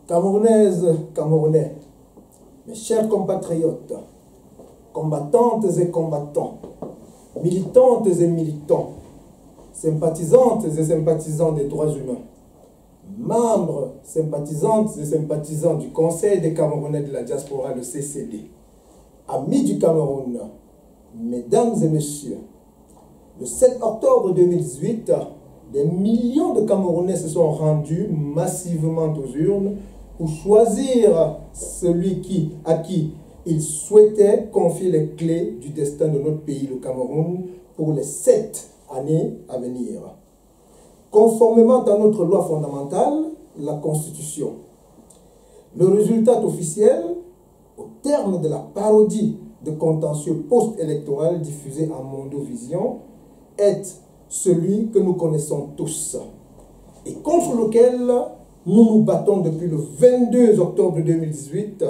Camerounaises, Camerounais, mes chers compatriotes, combattantes et combattants, militantes et militants, sympathisantes et sympathisants des droits humains, membres, sympathisantes et sympathisants du Conseil des Camerounais de la diaspora, le CCD, amis du Cameroun, mesdames et messieurs, le 7 octobre 2018, des millions de Camerounais se sont rendus massivement aux urnes pour choisir celui à qui ils souhaitaient confier les clés du destin de notre pays, le Cameroun, pour les 7 années à venir. Conformément à notre loi fondamentale, la Constitution. Le résultat officiel, au terme de la parodie de contentieux post-électoral diffusé en Mondovision, est celui que nous connaissons tous et contre lequel nous nous battons depuis le 22 octobre 2018,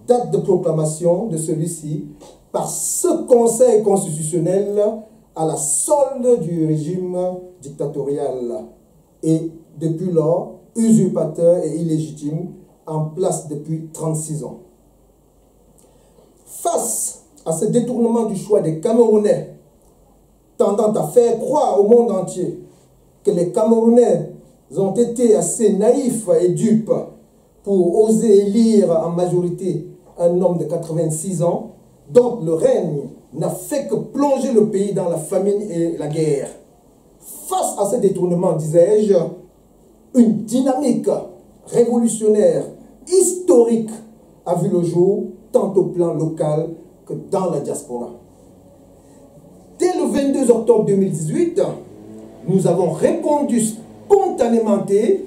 date de proclamation de celui-ci par ce Conseil constitutionnel à la solde du régime dictatorial et depuis lors usurpateur et illégitime en place depuis 36 ans. Face à ce détournement du choix des Camerounais tendant à faire croire au monde entier que les Camerounais ont été assez naïfs et dupes pour oser élire en majorité un homme de 86 ans dont le règne n'a fait que plonger le pays dans la famine et la guerre. Face à ce détournement, disais-je, une dynamique révolutionnaire, historique, a vu le jour tant au plan local que dans la diaspora. Dès le 22 octobre 2018, nous avons répondu spontanément et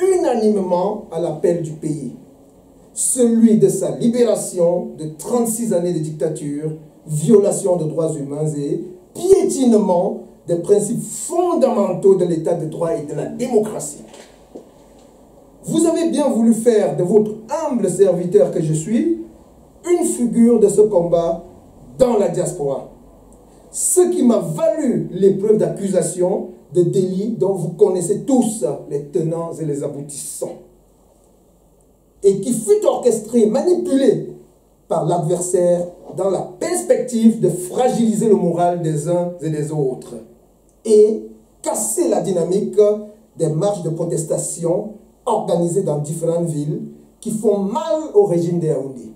unanimement à l'appel du pays. Celui de sa libération de 36 années de dictature, violation de droits humains et piétinement des principes fondamentaux de l'état de droit et de la démocratie. Vous avez bien voulu faire de votre humble serviteur que je suis une figure de ce combat dans la diaspora. Ce qui m'a valu l'épreuve d'accusation de délit dont vous connaissez tous les tenants et les aboutissants. Et qui fut orchestré, manipulé par l'adversaire dans la perspective de fragiliser le moral des uns et des autres et casser la dynamique des marches de protestation organisées dans différentes villes qui font mal au régime des Yaoundé.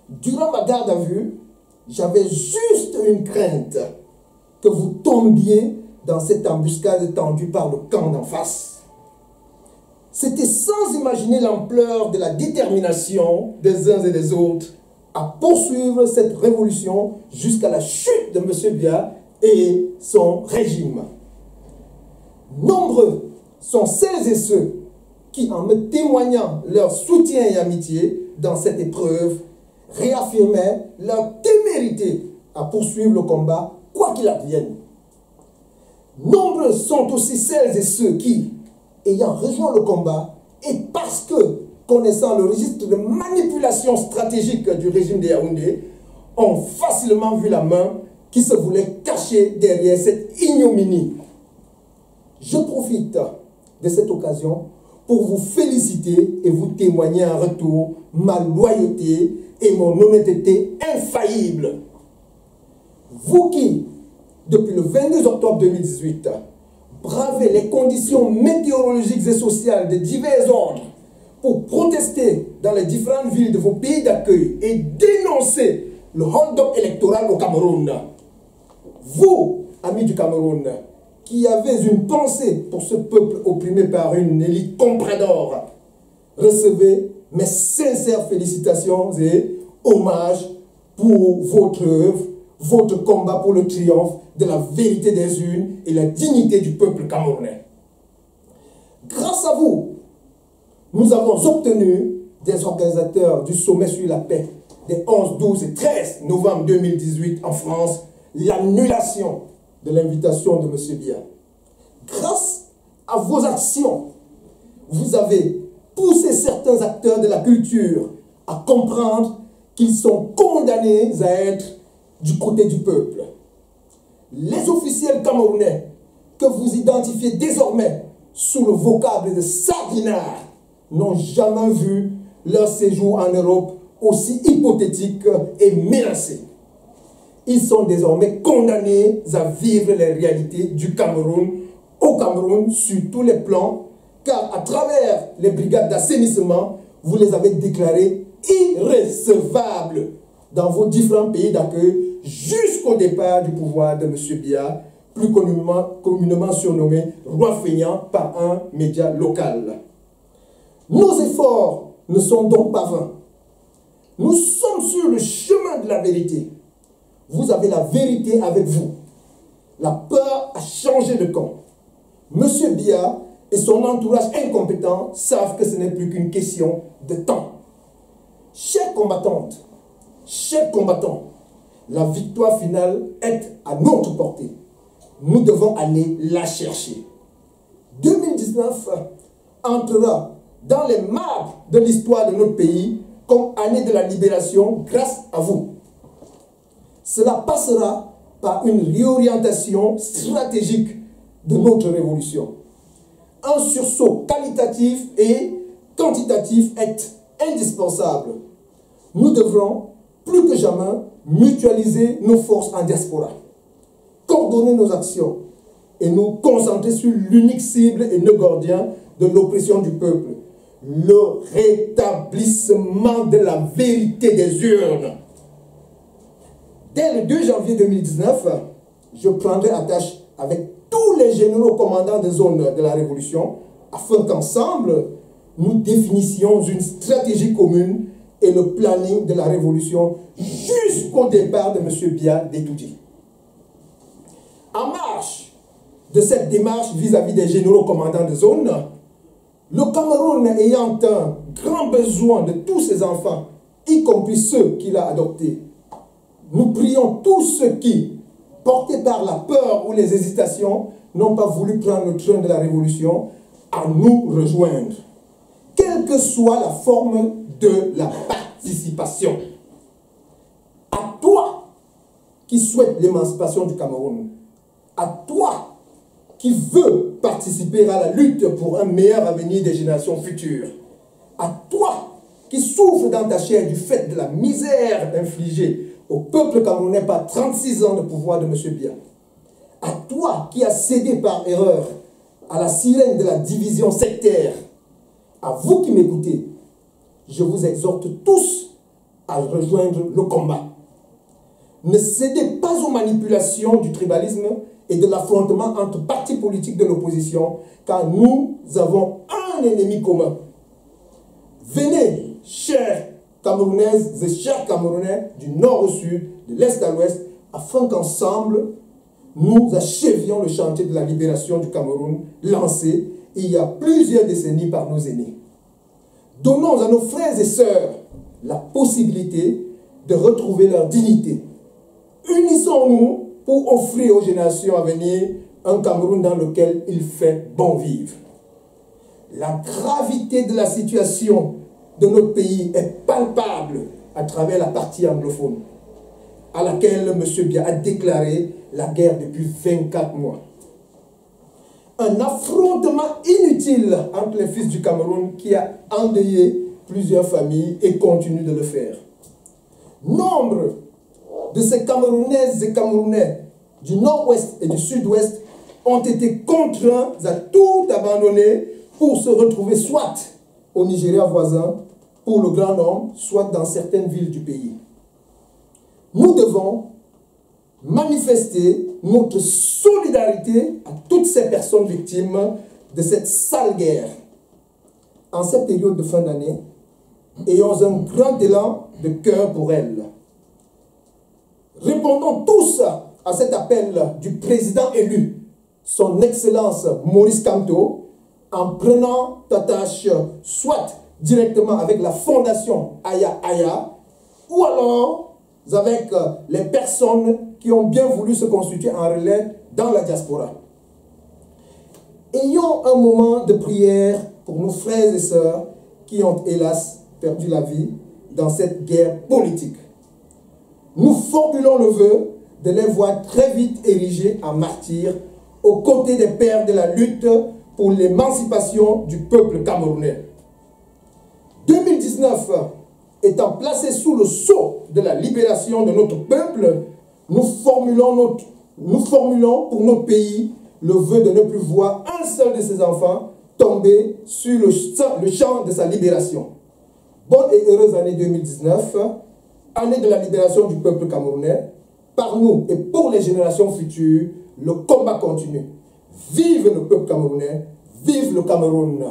Durant ma garde à vue, j'avais juste une crainte que vous tombiez dans cette embuscade tendue par le camp d'en face. C'était sans imaginer l'ampleur de la détermination des uns et des autres à poursuivre cette révolution jusqu'à la chute de M. Biya et son régime. Nombreux sont celles et ceux qui, en me témoignant leur soutien et amitié dans cette épreuve, réaffirmaient leur témérité à poursuivre le combat, quoi qu'il advienne. Nombreux sont aussi celles et ceux qui, ayant rejoint le combat, et parce que, connaissant le registre de manipulation stratégique du régime des Yaoundé, ont facilement vu la main qui se voulait cacher derrière cette ignominie. Je profite de cette occasion pour vous féliciter et vous témoigner en retour ma loyauté et mon honnêteté infaillible. Vous qui, depuis le 22 octobre 2018, bravez les conditions météorologiques et sociales de divers ordres pour protester dans les différentes villes de vos pays d'accueil et dénoncer le hold-up électoral au Cameroun. Vous, amis du Cameroun, qui avez une pensée pour ce peuple opprimé par une élite compradore, recevez mes sincères félicitations et hommages pour votre œuvre, votre combat pour le triomphe de la vérité des urnes et la dignité du peuple camerounais. Grâce à vous, nous avons obtenu des organisateurs du sommet sur la paix des 11, 12 et 13 novembre 2018 en France l'annulation de l'invitation de M. Biya. Grâce à vos actions, vous avez poussé certains acteurs de la culture à comprendre qu'ils sont condamnés à être du côté du peuple. Les officiels camerounais que vous identifiez désormais sous le vocable de sardinards n'ont jamais vu leur séjour en Europe aussi hypothétique et menacé. Ils sont désormais condamnés à vivre les réalités du Cameroun, au Cameroun, sur tous les plans, car à travers les brigades d'assainissement, vous les avez déclarés irrecevables dans vos différents pays d'accueil jusqu'au départ du pouvoir de M. Biya, plus communément surnommé Roi Feignant par un média local. Nos efforts ne sont donc pas vains. Nous sommes sur le chemin de la vérité. Vous avez la vérité avec vous. La peur a changé de camp. M. Biya et son entourage incompétent savent que ce n'est plus qu'une question de temps. Chères combattantes, chers combattants, la victoire finale est à notre portée. Nous devons aller la chercher. 2019 entrera dans les marbres de l'histoire de notre pays comme année de la libération grâce à vous. Cela passera par une réorientation stratégique de notre révolution. Un sursaut qualitatif et quantitatif est indispensable. Nous devrons, plus que jamais, mutualiser nos forces en diaspora, coordonner nos actions et nous concentrer sur l'unique cible et nœud gardien de l'oppression du peuple, le rétablissement de la vérité des urnes. Dès le 2 janvier 2019, je prendrai attache avec tous les généraux commandants des zones de la Révolution afin qu'ensemble, nous définissions une stratégie commune et le planning de la Révolution jusqu'au départ de M. Biya d'Etoudi. En marge de cette démarche vis-à-vis des généraux commandants de zone, le Cameroun ayant un grand besoin de tous ses enfants, y compris ceux qu'il a adoptés, nous prions tous ceux qui, portés par la peur ou les hésitations, n'ont pas voulu prendre le train de la Révolution, à nous rejoindre, quelle que soit la forme de la participation. À toi qui souhaite l'émancipation du Cameroun, à toi qui veux participer à la lutte pour un meilleur avenir des générations futures, à toi qui souffre dans ta chair du fait de la misère infligée au peuple camerounais par 36 ans de pouvoir de M. Biya, à toi qui as cédé par erreur à la sirène de la division sectaire, à vous qui m'écoutez, je vous exhorte tous à rejoindre le combat. Ne cédez pas aux manipulations du tribalisme et de l'affrontement entre partis politiques de l'opposition, car nous avons un ennemi commun. Venez, chers Camerounaises et chers Camerounais, du nord au sud, de l'est à l'ouest, afin qu'ensemble, nous achevions le chantier de la libération du Cameroun, lancé il y a plusieurs décennies par nos aînés. Donnons à nos frères et sœurs la possibilité de retrouver leur dignité. Unissons-nous pour offrir aux générations à venir un Cameroun dans lequel il fait bon vivre. La gravité de la situation de notre pays est palpable à travers la partie anglophone, à laquelle M. Biya a déclaré la guerre depuis 24 mois. Un affrontement inutile entre les fils du Cameroun qui a endeuillé plusieurs familles et continue de le faire. Nombre de ces Camerounaises et Camerounais du nord-ouest et du sud-ouest ont été contraints à tout abandonner pour se retrouver soit au Nigeria voisin, pour le grand nombre, soit dans certaines villes du pays. Nous devons manifester notre solidarité à toutes ces personnes victimes de cette sale guerre. En cette période de fin d'année, ayons un grand élan de cœur pour elles. Répondons tous à cet appel du président élu, son Excellence Maurice Kamto, en prenant attache soit directement avec la fondation Aya Aya, ou alors avec les personnes qui ont bien voulu se constituer en relais dans la diaspora. Ayons un moment de prière pour nos frères et sœurs qui ont hélas perdu la vie dans cette guerre politique. Nous formulons le vœu de les voir très vite érigés en martyrs aux côtés des pères de la lutte pour l'émancipation du peuple camerounais. 2019 étant placé sous le sceau de la libération de notre peuple, nous formulons pour notre pays le vœu de ne plus voir un seul de ses enfants tomber sur le champ de sa libération. Bonne et heureuse année 2019, année de la libération du peuple camerounais. Par nous et pour les générations futures, le combat continue. Vive le peuple camerounais, vive le Cameroun!